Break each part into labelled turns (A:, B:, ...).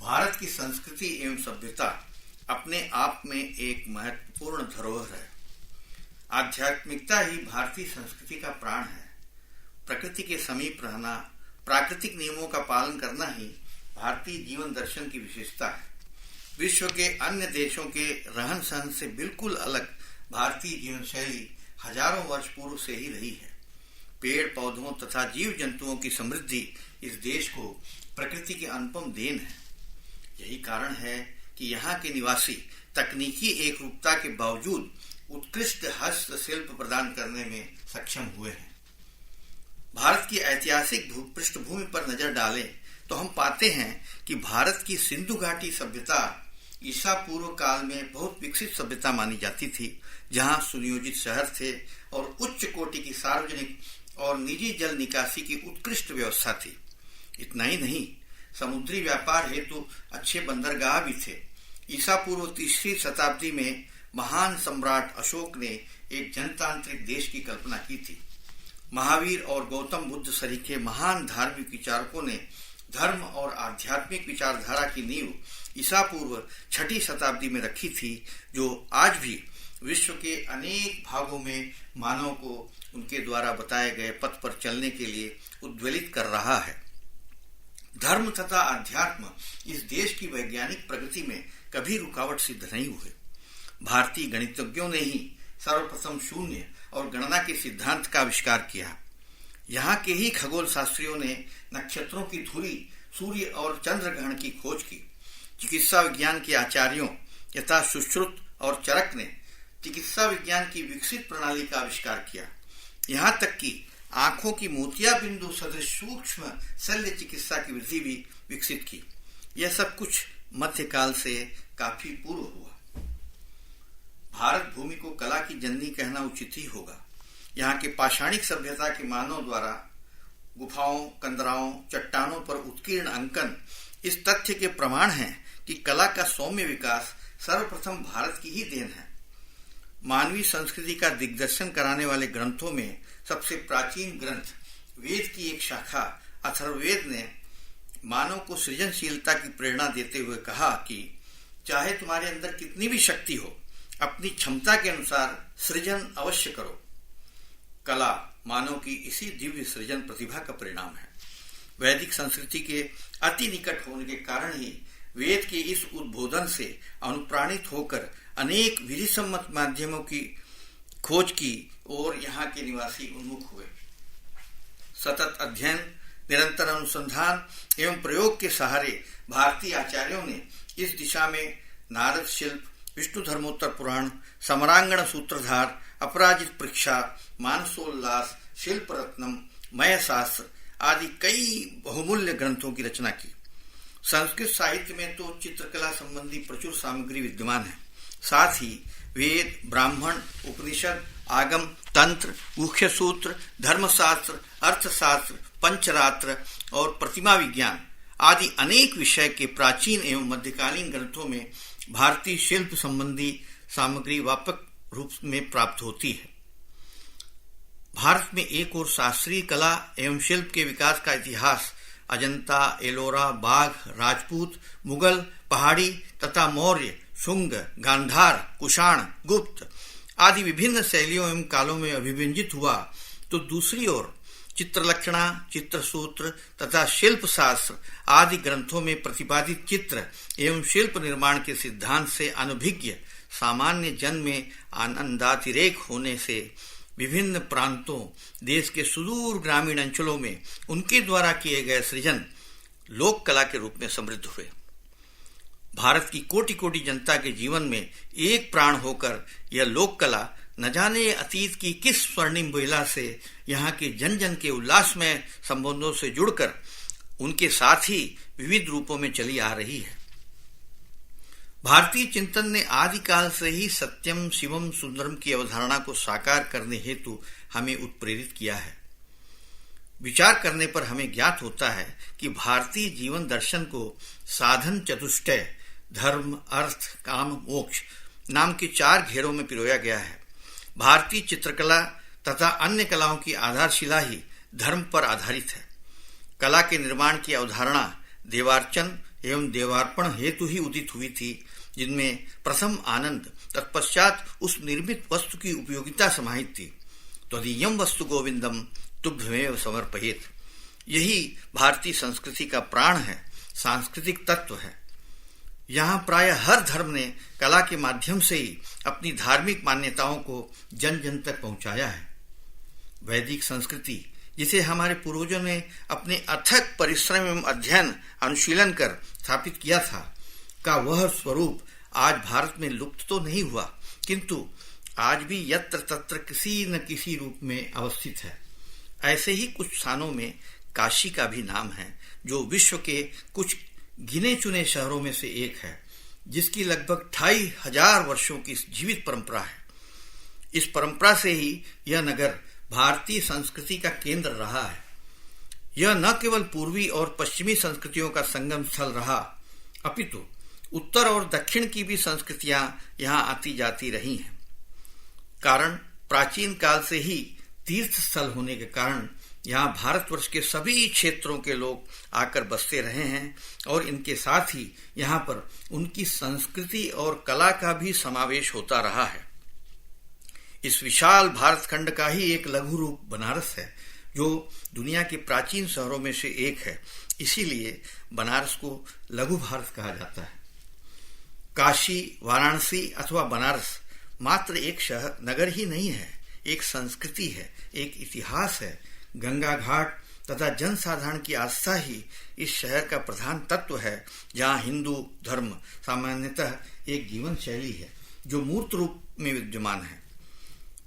A: भारत की संस्कृति एवं सभ्यता अपने आप में एक महत्वपूर्ण धरोहर है। आध्यात्मिकता ही भारतीय संस्कृति का प्राण है। प्रकृति के समीप रहना, प्राकृतिक नियमों का पालन करना ही भारतीय जीवन दर्शन की विशेषता है। विश्व के अन्य देशों के रहन सहन से बिल्कुल अलग भारतीय जीवन शैली हजारों वर्ष पूर्व से ही रही है। पेड़ पौधों तथा जीव जंतुओं की समृद्धि इस देश को प्रकृति की अनुपम देन है। यही कारण है कि यहाँ के निवासी तकनीकी एक रूपता के बावजूद उत्कृष्ट हस्तशिल्प प्रदान करने में सक्षम हुए हैं। भारत की ऐतिहासिक पृष्ठभूमि पर नजर डालें तो हम पाते हैं कि भारत की सिंधु घाटी सभ्यता ईसा पूर्व काल में बहुत विकसित सभ्यता मानी जाती थी, जहाँ सुनियोजित शहर थे और उच्च कोटि की सार्वजनिक और निजी जल निकासी की उत्कृष्ट व्यवस्था थी। इतना ही नहीं, समुद्री व्यापार हेतु अच्छे बंदरगाह भी थे। ईसा पूर्व 3री शताब्दी में महान सम्राट अशोक ने एक जनतांत्रिक देश की कल्पना की थी। महावीर और गौतम बुद्ध सरीखे महान धार्मिक विचारकों ने धर्म और आध्यात्मिक विचारधारा की नींव ईसा पूर्व 6ठी शताब्दी में रखी थी, जो आज भी विश्व के अनेक भागों में मानव को उनके द्वारा बताए गए पथ पर चलने के लिए उद्वेलित कर रहा है। धर्म तथा अध्यात्म इस देश की वैज्ञानिक प्रगति में कभी रुकावट सिद्ध नहीं हुए। भारतीय गणितज्ञों ने ही सर्वप्रथम शून्य और गणना के सिद्धांत का आविष्कार किया। यहाँ के ही खगोल शास्त्रियों ने नक्षत्रों की धुरी, सूर्य और चंद्रग्रहण की खोज की। चिकित्सा विज्ञान के आचार्यों यथा सुश्रुत और चरक ने चिकित्सा विज्ञान की विकसित प्रणाली का आविष्कार किया। यहाँ तक कि आंखों की मोतिया बिंदु सदृश सूक्ष्म शल्य चिकित्सा की विधि भी विकसित की। यह सब कुछ मध्यकाल से काफी पूर्व हुआ। भारत भूमि को कला की जननी कहना उचित ही होगा। यहाँ के पाषाणिक सभ्यता के मानव द्वारा गुफाओं, कंदराओं, चट्टानों पर उत्कीर्ण अंकन इस तथ्य के प्रमाण हैं कि कला का सौम्य विकास सर्वप्रथम भारत की ही देन है। मानवीय संस्कृति का दिग्दर्शन कराने वाले ग्रंथों में सबसे प्राचीन ग्रंथ वेद की एक शाखा अथर्ववेद ने मानव को सृजनशीलता की प्रेरणा देते हुए कहा कि चाहे तुम्हारे अंदर कितनी भी शक्ति हो, अपनी क्षमता के अनुसार सृजन अवश्य करो। कला मानव की इसी दिव्य सृजन प्रतिभा का परिणाम है। वैदिक संस्कृति के अति निकट होने के कारण ही वेद के इस उद्बोधन से अनुप्राणित होकर अनेक विधि सम्मत माध्यमों की खोज की और यहाँ के निवासी उन्मुख हुए। सतत अध्ययन, निरंतर अनुसंधान एवं प्रयोग के सहारे भारतीय आचार्यों ने इस दिशा में नारद शिल्प, विष्णु धर्मोत्तर पुराण, समरांगण सूत्रधार, अपराजित परीक्षा, मानसोल्लास, शिल्प रत्नम, मय शास्त्र आदि कई बहुमूल्य ग्रंथों की रचना की। संस्कृत साहित्य में तो चित्रकला संबंधी प्रचुर सामग्री विद्यमान है। साथ ही वेद, ब्राह्मण, उपनिषद, आगम, तंत्र, मुख्य सूत्र, धर्मशास्त्र, अर्थशास्त्र, पंचरात्र और प्रतिमा विज्ञान आदि अनेक विषय के प्राचीन एवं मध्यकालीन ग्रंथों में भारतीय शिल्प संबंधी सामग्री व्यापक रूप में प्राप्त होती है। भारत में एक और शास्त्रीय कला एवं शिल्प के विकास का इतिहास अजंता, एलोरा, बाघ, राजपूत, मुगल, पहाड़ी तथा मौर्य, शुंग, गांधार, कुषाण, गुप्त आदि विभिन्न शैलियों एवं कालों में अभिव्यंजित हुआ, तो दूसरी ओर चित्रलक्षणा, चित्रसूत्र तथा शिल्प शास्त्र आदि ग्रंथों में प्रतिपादित चित्र एवं शिल्प निर्माण के सिद्धांत से अनभिज्ञ सामान्य जन में आनंदातिरेक होने से विभिन्न प्रांतों, देश के सुदूर ग्रामीण अंचलों में उनके द्वारा किए गए सृजन लोक कला के रूप में समृद्ध हुए। भारत की कोटि कोटि जनता के जीवन में एक प्राण होकर यह लोक कला न जाने अतीत की किस स्वर्णिम बेला से यहाँ के जन जन के उल्लासमय संबंधों से जुड़कर उनके साथ ही विविध रूपों में चली आ रही है। भारतीय चिंतन ने आदिकाल से ही सत्यम, शिवम, सुंदरम की अवधारणा को साकार करने हेतु हमें उत्प्रेरित किया है। विचार करने पर हमें ज्ञात होता है कि भारतीय जीवन दर्शन को साधन चतुष्टय धर्म, अर्थ, काम, मोक्ष नाम के 4 घेरों में पिरोया गया है। भारतीय चित्रकला तथा अन्य कलाओं की आधारशिला ही धर्म पर आधारित है। कला के निर्माण की अवधारणा देवार्चन एवं देवार्पण हेतु ही उदित हुई थी, जिनमें प्रथम आनंद, तत्पश्चात उस निर्मित वस्तु की उपयोगिता समाहित थी। त्वदीयं वस्तु गोविंदम तुभ्यमेव समर्पयेत्। यही भारतीय संस्कृति का प्राण है, सांस्कृतिक तत्व है। यहाँ प्राय हर धर्म ने कला के माध्यम से ही अपनी धार्मिक मान्यताओं को जन जन तक पहुंचाया है। वैदिक संस्कृति, जिसे हमारे पूर्वजों ने अपने अथक परिश्रम एवं अध्ययन अनुशीलन कर स्थापित किया था, का वह स्वरूप आज भारत में लुप्त तो नहीं हुआ, किंतु आज भी यत्र तत्र किसी न किसी रूप में अवस्थित है। ऐसे ही कुछ स्थानों में काशी का भी नाम है, जो विश्व के कुछ गिने चुने शहरों में से एक है, जिसकी लगभग 2500 वर्षों की जीवित परंपरा है। इस परंपरा से ही यह नगर भारतीय संस्कृति का केंद्र रहा है। यह न केवल पूर्वी और पश्चिमी संस्कृतियों का संगम स्थल रहा, अपितु उत्तर और दक्षिण की भी संस्कृतियां यहाँ आती जाती रही हैं। कारण प्राचीन काल से ही तीर्थ स्थल होने के कारण यहाँ भारतवर्ष के सभी क्षेत्रों के लोग आकर बसते रहे हैं और इनके साथ ही यहाँ पर उनकी संस्कृति और कला का भी समावेश होता रहा है। इस विशाल भारत खंड का ही एक लघु रूप बनारस है, जो दुनिया के प्राचीन शहरों में से एक है। इसीलिए बनारस को लघु भारत कहा जाता है। काशी, वाराणसी अथवा बनारस मात्र एक शहर नगर ही नहीं है, एक संस्कृति है, एक इतिहास है। गंगा घाट तथा जनसाधारण की आस्था ही इस शहर का प्रधान तत्व है, जहाँ हिंदू धर्म सामान्यतः एक जीवन शैली है जो मूर्त रूप में विद्यमान है।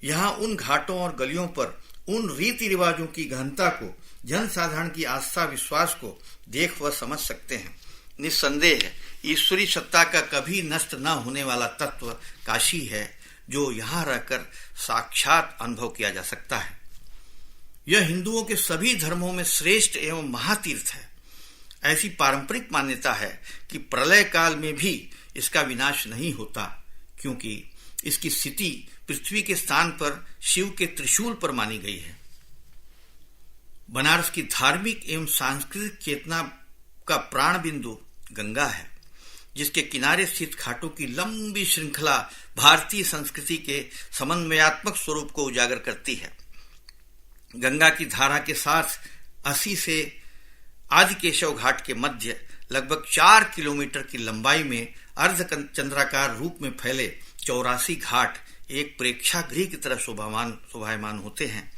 A: यहाँ उन घाटों और गलियों पर उन रीति रिवाजों की गहनता को, जनसाधारण की आस्था विश्वास को देख व समझ सकते हैं। निस्संदेह ईश्वरी सत्ता का कभी नष्ट न होने वाला तत्व काशी है, जो यहाँ रहकर साक्षात अनुभव किया जा सकता है। यह हिंदुओं के सभी धर्मों में श्रेष्ठ एवं महातीर्थ है। ऐसी पारंपरिक मान्यता है कि प्रलय काल में भी इसका विनाश नहीं होता, क्योंकि इसकी स्थिति पृथ्वी के स्थान पर शिव के त्रिशूल पर मानी गई है। बनारस की धार्मिक एवं सांस्कृतिक चेतना का प्राण बिंदु गंगा है, जिसके किनारे स्थित घाटों की लंबी श्रृंखला भारतीय संस्कृति के समन्वयात्मक स्वरूप को उजागर करती है। गंगा की धारा के साथ 80 से आदिकेशव घाट के मध्य लगभग 4 किलोमीटर की लंबाई में अर्धचंद्राकार रूप में फैले 84 घाट एक प्रेक्षागृह की तरह शोभायमान होते हैं।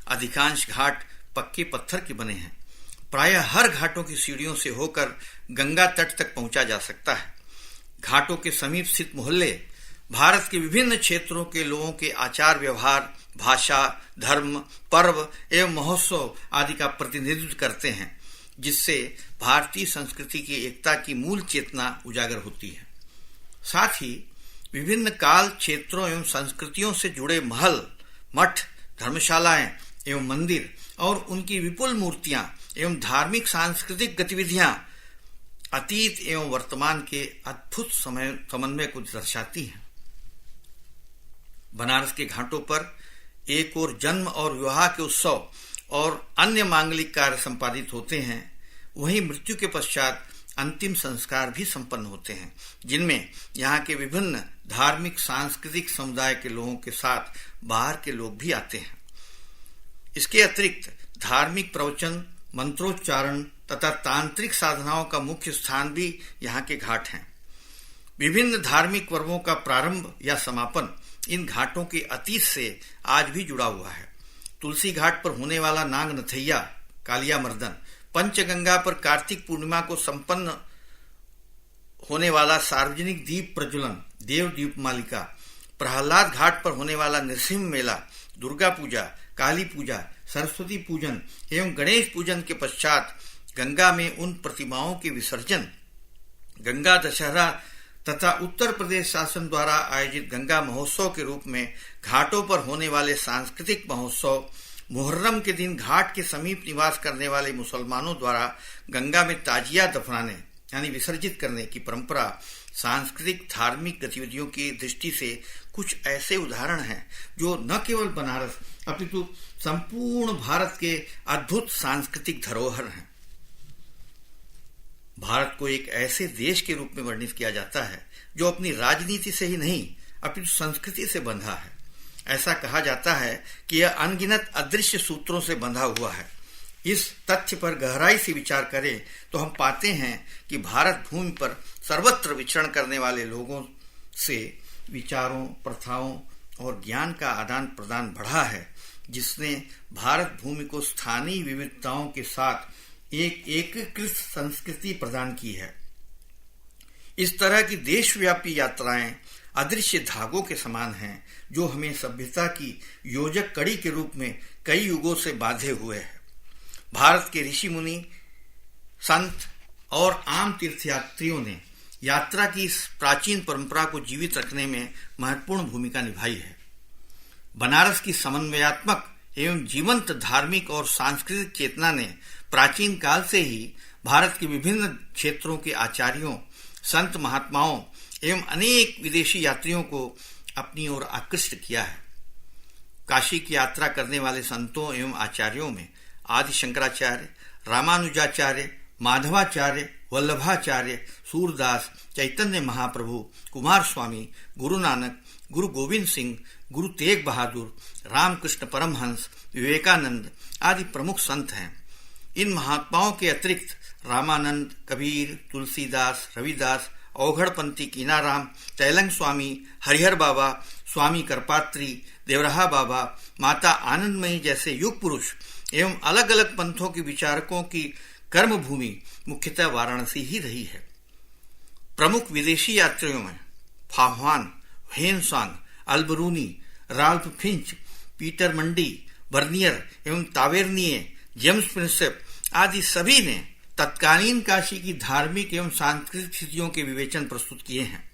A: अधिकांश घाट पक्के पत्थर के बने हैं। प्रायः हर घाटों की सीढ़ियों से होकर गंगा तट तक पहुंचा जा सकता है। घाटों के समीप स्थित मोहल्ले भारत के विभिन्न क्षेत्रों के लोगों के आचार व्यवहार, भाषा, धर्म, पर्व एवं महोत्सव आदि का प्रतिनिधित्व करते हैं, जिससे भारतीय संस्कृति की एकता की मूल चेतना उजागर होती है। साथ ही विभिन्न काल, क्षेत्रों एवं संस्कृतियों से जुड़े महल, मठ, धर्मशालाएं एवं मंदिर और उनकी विपुल मूर्तियां एवं धार्मिक सांस्कृतिक गतिविधियां अतीत एवं वर्तमान के अद्भुत समन्वय को दर्शाती हैं। बनारस के घाटों पर एक ओर जन्म और विवाह के उत्सव और अन्य मांगलिक कार्य संपादित होते हैं, वहीं मृत्यु के पश्चात अंतिम संस्कार भी संपन्न होते हैं, जिनमें यहाँ के विभिन्न धार्मिक सांस्कृतिक समुदाय के लोगों के साथ बाहर के लोग भी आते हैं। इसके अतिरिक्त धार्मिक प्रवचन, मंत्रोच्चारण तथा तांत्रिक साधनाओं का मुख्य स्थान भी यहाँ के घाट हैं। विभिन्न धार्मिक पर्वों का प्रारंभ या समापन इन घाटों के अतीत से आज भी जुड़ा हुआ है। तुलसी घाट पर होने वाला नाग नथैया, कालिया मर्दन, पंचगंगा पर कार्तिक पूर्णिमा को संपन्न होने वाला सार्वजनिक दीप प्रज्वलन, देव दीपमालिका, प्रहलाद घाट पर होने वाला नृसिंह मेला, दुर्गा पूजा, काली पूजा, सरस्वती पूजन एवं गणेश पूजन के पश्चात गंगा में उन प्रतिमाओं के विसर्जन, गंगा दशहरा तथा उत्तर प्रदेश शासन द्वारा आयोजित गंगा महोत्सव के रूप में घाटों पर होने वाले सांस्कृतिक महोत्सव, मुहर्रम के दिन घाट के समीप निवास करने वाले मुसलमानों द्वारा गंगा में ताजिया दफनाने यानी विसर्जित करने की परंपरा सांस्कृतिक धार्मिक गतिविधियों की दृष्टि से कुछ ऐसे उदाहरण हैं जो न केवल बनारस अपितु संपूर्ण भारत के अद्भुत सांस्कृतिक धरोहर हैं। भारत को एक ऐसे देश के रूप में वर्णित किया जाता है जो अपनी राजनीति से ही नहीं, अपनी संस्कृति से बंधा है। ऐसा कहा जाता है कि यह अनगिनत अदृश्य सूत्रों से बंधा हुआ है। इस तथ्य पर गहराई से विचार करें तो हम पाते हैं कि भारत भूमि पर सर्वत्र विचरण करने वाले लोगों से विचारों, प्रथाओं और ज्ञान का आदान प्रदान बढ़ा है, जिसने भारत भूमि को स्थानीय विविधताओं के साथ एक एकीकृत संस्कृति प्रदान की है। इस तरह की देशव्यापी यात्राएं अदृश्य धागों के समान हैं, जो हमें सभ्यता की योजक कड़ी के रूप में कई युगों से बांधे हुए हैं। भारत के ऋषि मुनि, संत और आम तीर्थयात्रियों ने यात्रा की इस प्राचीन परंपरा को जीवित रखने में महत्वपूर्ण भूमिका निभाई है। बनारस की समन्वयात्मक एवं जीवंत धार्मिक और सांस्कृतिक चेतना ने प्राचीन काल से ही भारत के विभिन्न क्षेत्रों के आचार्यों, संत महात्माओं एवं अनेक विदेशी यात्रियों को अपनी ओर आकृष्ट किया है। काशी की यात्रा करने वाले संतों एवं आचार्यों में आदि शंकराचार्य, रामानुजाचार्य, माधवाचार्य, वल्लभाचार्य, सूरदास, चैतन्य महाप्रभु, कुमार स्वामी, गुरु नानक, गुरु गोविंद सिंह, गुरु तेग बहादुर, रामकृष्ण परमहंस, विवेकानंद आदि प्रमुख संत हैं। इन महात्माओं के अतिरिक्त रामानंद, कबीर, तुलसीदास, रविदास, औघड़पंथी कीनाराम, तैलंग स्वामी, हरिहर बाबा, स्वामी करपात्री, देवरहा बाबा, माता आनंदमयी जैसे युग पुरुष एवं अलग अलग पंथों के विचारकों की कर्मभूमि मुख्यतः वाराणसी ही रही है। प्रमुख विदेशी यात्रियों में फाहुआन, हेनसांग, अल्बरूनी, राल्फ फिंच, पीटर मंडी, बर्नियर एवं तावेर्निए, जेम्स प्रिंसेप आदि सभी ने तत्कालीन काशी की धार्मिक एवं सांस्कृतिक स्थितियों के विवेचन प्रस्तुत किए हैं।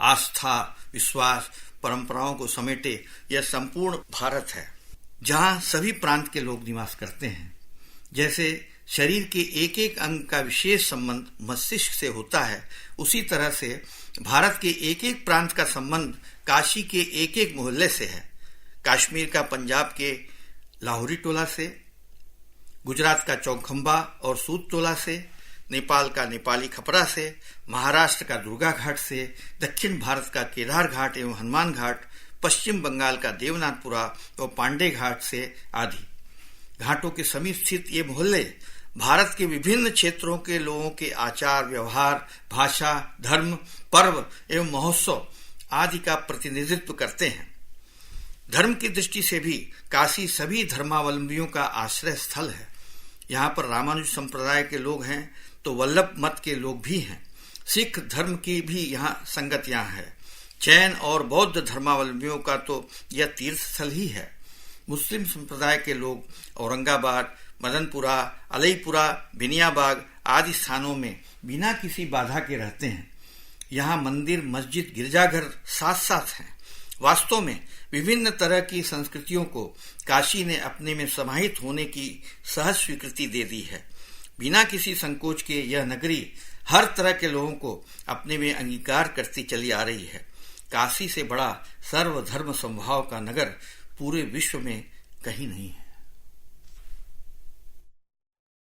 A: आस्था, विश्वास, परंपराओं को समेटे यह संपूर्ण भारत है, जहां सभी प्रांत के लोग निवास करते हैं। जैसे शरीर के एक एक अंग का विशेष संबंध मस्तिष्क से होता है, उसी तरह से भारत के एक एक प्रांत का संबंध काशी के एक एक मोहल्ले से है। कश्मीर का पंजाब के लाहौरी टोला से, गुजरात का चौखंबा और सूत टोला से, नेपाल का नेपाली खपरा से, महाराष्ट्र का दुर्गा घाट से, दक्षिण भारत का केदार घाट एवं हनुमान घाट, पश्चिम बंगाल का देवनाथपुरा और पांडे घाट से आदि। घाटों के समीप स्थित ये मोहल्ले भारत के विभिन्न क्षेत्रों के लोगों के आचार व्यवहार, भाषा, धर्म, पर्व एवं महोत्सव आदि का प्रतिनिधित्व करते हैं। धर्म की दृष्टि से भी काशी सभी धर्मावलंबियों का आश्रय स्थल है। यहाँ पर रामानुज संप्रदाय के लोग हैं तो वल्लभ मत के लोग भी हैं। सिख धर्म की भी यहाँ संगत यहाँ है। जैन और बौद्ध धर्मावलंबियों का तो यह तीर्थ स्थल ही है। मुस्लिम संप्रदाय के लोग औरंगाबाद, मदनपुरा, अलईपुरा, बिनियाबाग आदि स्थानों में बिना किसी बाधा के रहते हैं। यहाँ मंदिर, मस्जिद, गिरजाघर साथ साथ हैं। वास्तव में विभिन्न तरह की संस्कृतियों को काशी ने अपने में समाहित होने की सहज स्वीकृति दे दी है। बिना किसी संकोच के यह नगरी हर तरह के लोगों को अपने में अंगीकार करती चली आ रही है। काशी से बड़ा सर्वधर्म समभाव का नगर पूरे विश्व में कहीं नहीं है।